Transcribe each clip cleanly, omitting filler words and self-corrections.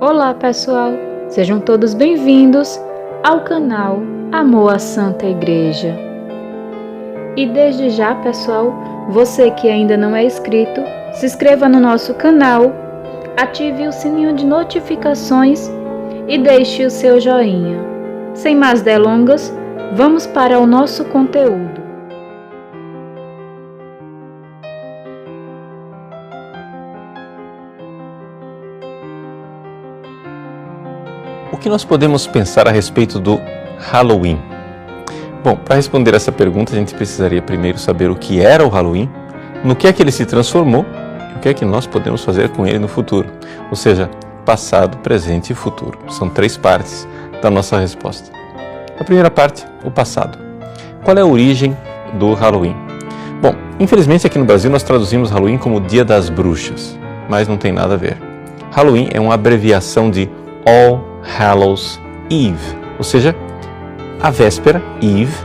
Olá pessoal, sejam todos bem-vindos ao canal Amor à Santa Igreja. E desde já pessoal, você que ainda não é inscrito, se inscreva no nosso canal, ative o sininho de notificações e deixe o seu joinha. Sem mais delongas, vamos para o nosso conteúdo. O que nós podemos pensar a respeito do Halloween? Bom, para responder essa pergunta, a gente precisaria primeiro saber o que era o Halloween, no que é que ele se transformou e o que é que nós podemos fazer com ele no futuro. Ou seja, passado, presente e futuro. São três partes da nossa resposta. A primeira parte, o passado. Qual é a origem do Halloween? Bom, infelizmente aqui no Brasil nós traduzimos Halloween como Dia das Bruxas, mas não tem nada a ver. Halloween é uma abreviação de All Hallows Eve, ou seja, a véspera, Eve,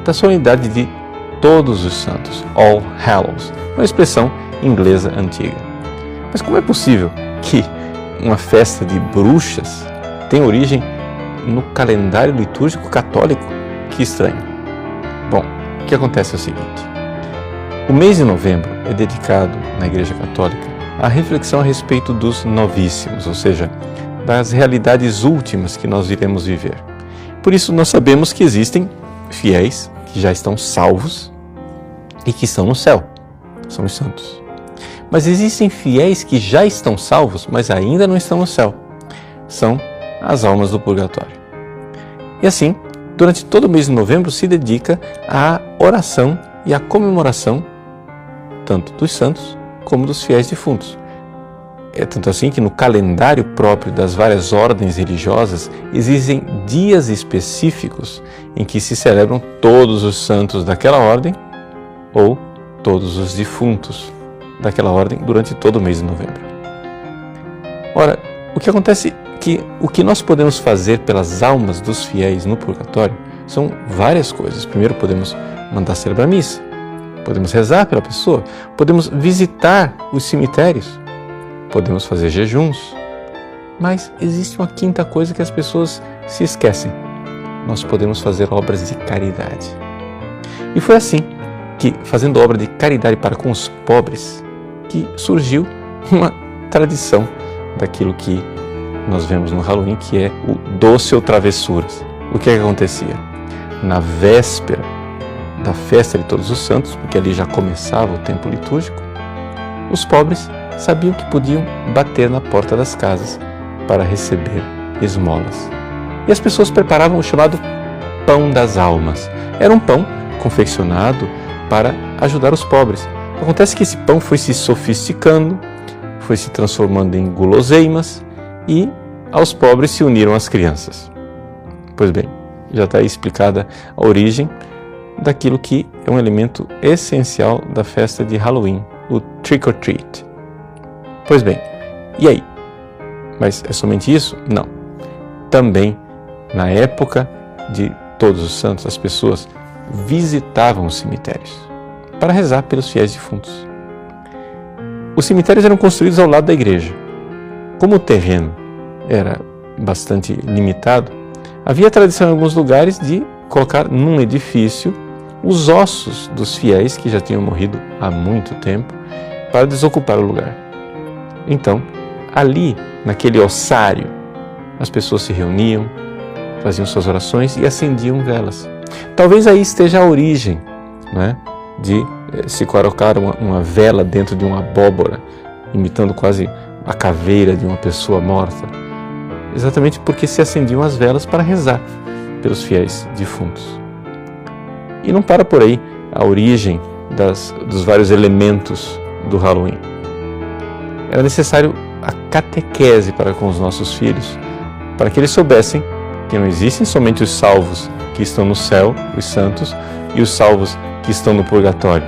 da solenidade de Todos os Santos, All Hallows, uma expressão inglesa antiga. Mas como é possível que uma festa de bruxas tenha origem no calendário litúrgico católico? Que estranho. Bom, o que acontece é o seguinte: o mês de novembro é dedicado na Igreja Católica à reflexão a respeito dos novíssimos, ou seja, das realidades últimas que nós iremos viver. Por isso nós sabemos que existem fiéis que já estão salvos e que estão no céu, são os santos. Mas existem fiéis que já estão salvos, mas ainda não estão no céu, são as almas do purgatório. E assim, durante todo o mês de novembro se dedica à oração e à comemoração tanto dos santos como dos fiéis defuntos. É tanto assim que no calendário próprio das várias ordens religiosas existem dias específicos em que se celebram todos os santos daquela ordem ou todos os defuntos daquela ordem durante todo o mês de novembro. Ora, o que acontece é que o que nós podemos fazer pelas almas dos fiéis no purgatório são várias coisas. Primeiro, podemos mandar celebrar missa, podemos rezar pela pessoa, podemos visitar os cemitérios, podemos fazer jejuns, mas existe uma quinta coisa que as pessoas se esquecem. Nós podemos fazer obras de caridade. E foi assim que, fazendo obra de caridade para com os pobres, que surgiu uma tradição daquilo que nós vemos no Halloween, que é o doce ou travessuras. O que é que acontecia? Na véspera da festa de Todos os Santos, porque ali já começava o tempo litúrgico, os pobres sabiam que podiam bater na porta das casas para receber esmolas. E as pessoas preparavam o chamado pão das almas. Era um pão confeccionado para ajudar os pobres. Acontece que esse pão foi se sofisticando, foi se transformando em guloseimas e aos pobres se uniram as crianças. Pois bem, já está aí explicada a origem daquilo que é um elemento essencial da festa de Halloween, o trick or treat. Pois bem, e aí? Mas é somente isso? Não. Também, na época de Todos os Santos, as pessoas visitavam os cemitérios para rezar pelos fiéis defuntos. Os cemitérios eram construídos ao lado da igreja. Como o terreno era bastante limitado, havia tradição em alguns lugares de colocar num edifício os ossos dos fiéis que já tinham morrido há muito tempo para desocupar o lugar. Então, ali, naquele ossário, as pessoas se reuniam, faziam suas orações e acendiam velas. Talvez aí esteja a origem, né, de se colocar uma vela dentro de uma abóbora, imitando quase a caveira de uma pessoa morta. Exatamente porque se acendiam as velas para rezar pelos fiéis defuntos. E não para por aí a origem dos vários elementos do Halloween. Era necessário a catequese para com os nossos filhos, para que eles soubessem que não existem somente os salvos que estão no céu, os santos, e os salvos que estão no purgatório.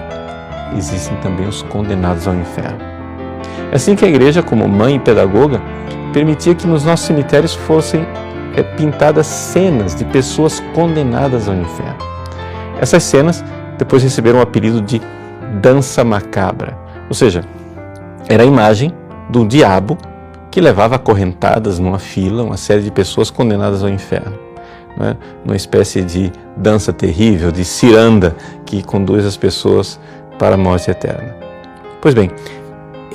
Existem também os condenados ao inferno. É assim que a igreja, como mãe e pedagoga, permitia que nos nossos cemitérios fossem pintadas cenas de pessoas condenadas ao inferno. Essas cenas depois receberam o apelido de dança macabra, ou seja, era a imagem do diabo que levava acorrentadas numa fila uma série de pessoas condenadas ao inferno, né? Uma espécie de dança terrível, de ciranda que conduz as pessoas para a morte eterna. Pois bem,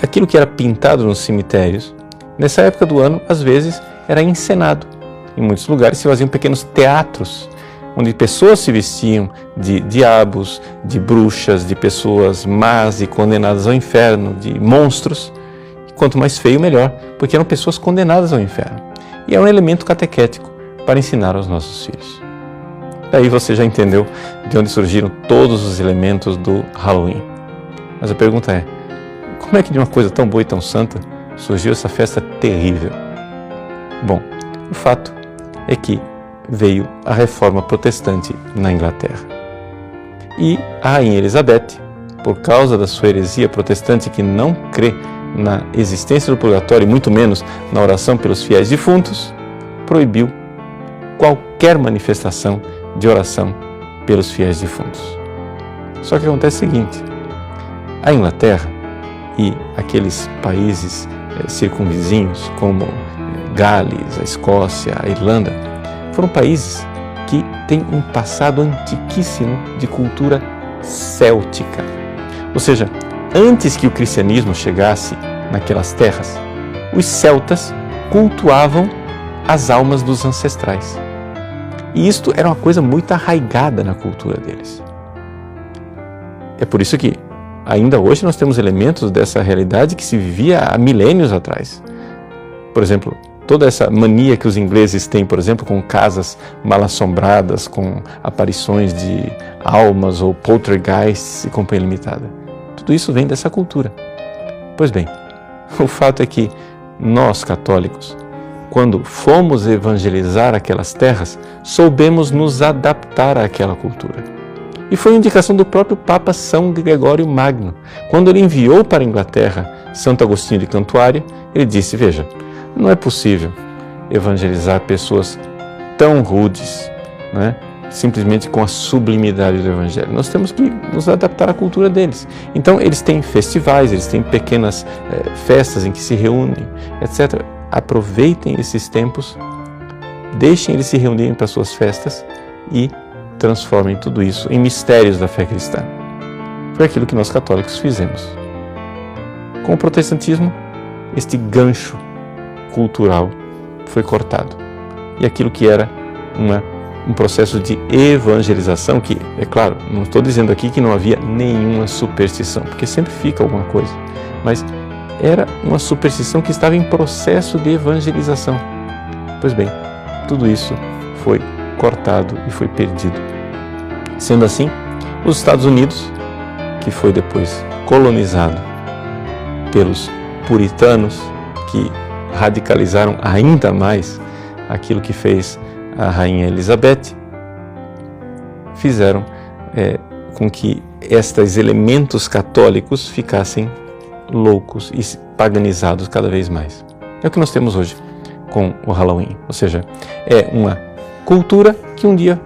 aquilo que era pintado nos cemitérios, nessa época do ano, às vezes, era encenado. Em muitos lugares se faziam pequenos teatros, onde pessoas se vestiam de diabos, de bruxas, de pessoas más e condenadas ao inferno, de monstros. E quanto mais feio, melhor, porque eram pessoas condenadas ao inferno. E é um elemento catequético para ensinar aos nossos filhos. Daí você já entendeu de onde surgiram todos os elementos do Halloween. Mas a pergunta é, como é que de uma coisa tão boa e tão santa surgiu essa festa terrível? Bom, o fato é que veio a Reforma Protestante na Inglaterra. E a Rainha Elizabeth, por causa da sua heresia protestante que não crê na existência do purgatório e muito menos na oração pelos fiéis defuntos, proibiu qualquer manifestação de oração pelos fiéis defuntos. Só que acontece o seguinte, a Inglaterra e aqueles países circunvizinhos como Gales, a Escócia, a Irlanda, foram países que têm um passado antiquíssimo de cultura céltica. Ou seja, antes que o cristianismo chegasse naquelas terras, os celtas cultuavam as almas dos ancestrais. E isto era uma coisa muito arraigada na cultura deles. É por isso que ainda hoje nós temos elementos dessa realidade que se vivia há milênios atrás. Por exemplo, toda essa mania que os ingleses têm, por exemplo, com casas mal-assombradas, com aparições de almas ou poltergeists e companhia limitada. Tudo isso vem dessa cultura. Pois bem, o fato é que nós, católicos, quando fomos evangelizar aquelas terras, soubemos nos adaptar àquela cultura. E foi indicação do próprio Papa São Gregório Magno. Quando ele enviou para a Inglaterra Santo Agostinho de Cantuária, ele disse, veja, não é possível evangelizar pessoas tão rudes, né? Simplesmente com a sublimidade do Evangelho. Nós temos que nos adaptar à cultura deles. Então, eles têm festivais, eles têm pequenas festas em que se reúnem, etc. Aproveitem esses tempos, deixem eles se reunirem para suas festas e transformem tudo isso em mistérios da fé cristã. Foi aquilo que nós católicos fizemos. Com o protestantismo, este gancho cultural foi cortado. E aquilo que era um processo de evangelização, que, é claro, não estou dizendo aqui que não havia nenhuma superstição, porque sempre fica alguma coisa, mas era uma superstição que estava em processo de evangelização. Pois bem, tudo isso foi cortado e foi perdido. Sendo assim, os Estados Unidos, que foi depois colonizado pelos puritanos, que radicalizaram ainda mais aquilo que fez a Rainha Elizabeth, fizeram com que estes elementos católicos ficassem loucos e paganizados cada vez mais. É o que nós temos hoje com o Halloween, ou seja, é uma cultura que um dia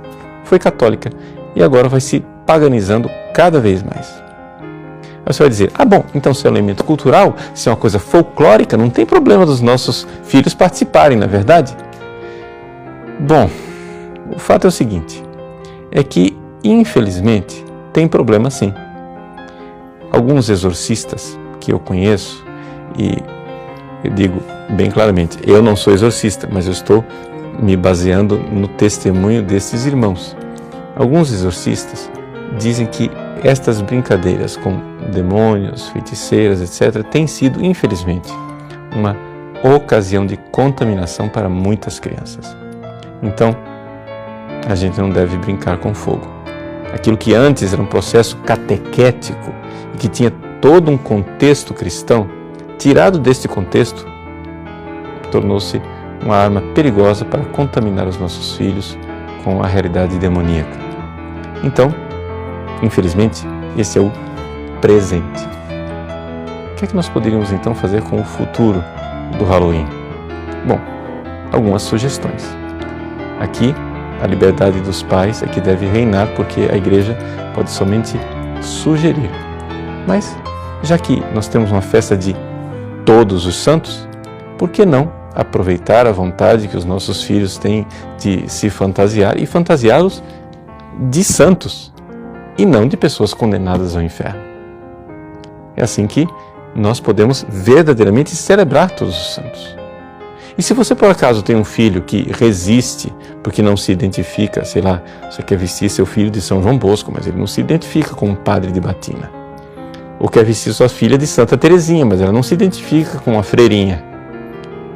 foi católica e agora vai se paganizando cada vez mais. Aí você vai dizer, bom, então se é um elemento cultural, se é uma coisa folclórica, não tem problema dos nossos filhos participarem, não é verdade? Bom, o fato é o seguinte, é que, infelizmente, tem problema sim. Alguns exorcistas que eu conheço, e eu digo bem claramente, eu não sou exorcista, mas eu estou me baseando no testemunho desses irmãos. Alguns exorcistas dizem que estas brincadeiras com demônios, feiticeiras, etc., têm sido, infelizmente, uma ocasião de contaminação para muitas crianças. Então, a gente não deve brincar com fogo. Aquilo que antes era um processo catequético e que tinha todo um contexto cristão, tirado deste contexto, tornou-se uma arma perigosa para contaminar os nossos filhos com a realidade demoníaca. Então, infelizmente, esse é o presente. O que é que nós poderíamos então fazer com o futuro do Halloween? Bom, algumas sugestões. Aqui, a liberdade dos pais é que deve reinar, porque a igreja pode somente sugerir. Mas, já que nós temos uma festa de todos os santos, por que não aproveitar a vontade que os nossos filhos têm de se fantasiar e fantasiá-los de santos e não de pessoas condenadas ao inferno? É assim que nós podemos verdadeiramente celebrar todos os santos. E se você por acaso tem um filho que resiste porque não se identifica, sei lá, você quer vestir seu filho de São João Bosco, mas ele não se identifica com um padre de batina. Ou quer vestir sua filha de Santa Teresinha, mas ela não se identifica com uma freirinha.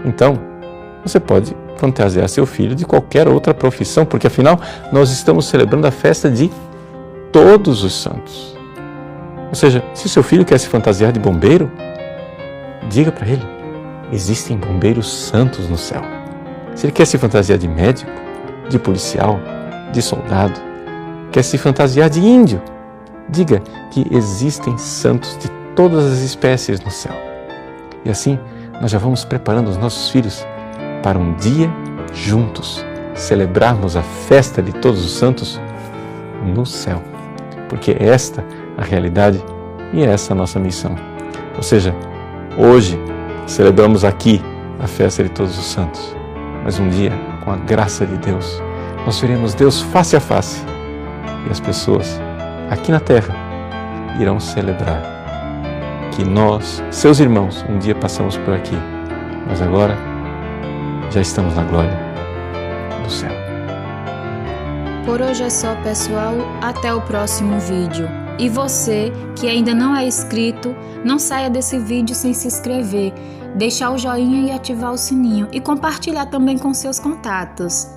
Então, você pode fantasiar seu filho de qualquer outra profissão, porque afinal nós estamos celebrando a festa de todos os santos. Ou seja, se seu filho quer se fantasiar de bombeiro, diga para ele, existem bombeiros santos no céu. Se ele quer se fantasiar de médico, de policial, de soldado, quer se fantasiar de índio, diga que existem santos de todas as espécies no céu. E assim, nós já vamos preparando os nossos filhos para um dia juntos celebrarmos a festa de todos os santos no céu. Porque é esta a realidade e é essa a nossa missão. Ou seja, hoje celebramos aqui a festa de todos os santos, mas um dia, com a graça de Deus, nós veremos Deus face a face e as pessoas aqui na terra irão celebrar que nós, seus irmãos, um dia passamos por aqui, mas agora já estamos na glória do céu. Por hoje é só, pessoal. Até o próximo vídeo. E você que ainda não é inscrito, não saia desse vídeo sem se inscrever, deixar o joinha e ativar o sininho e compartilhar também com seus contatos.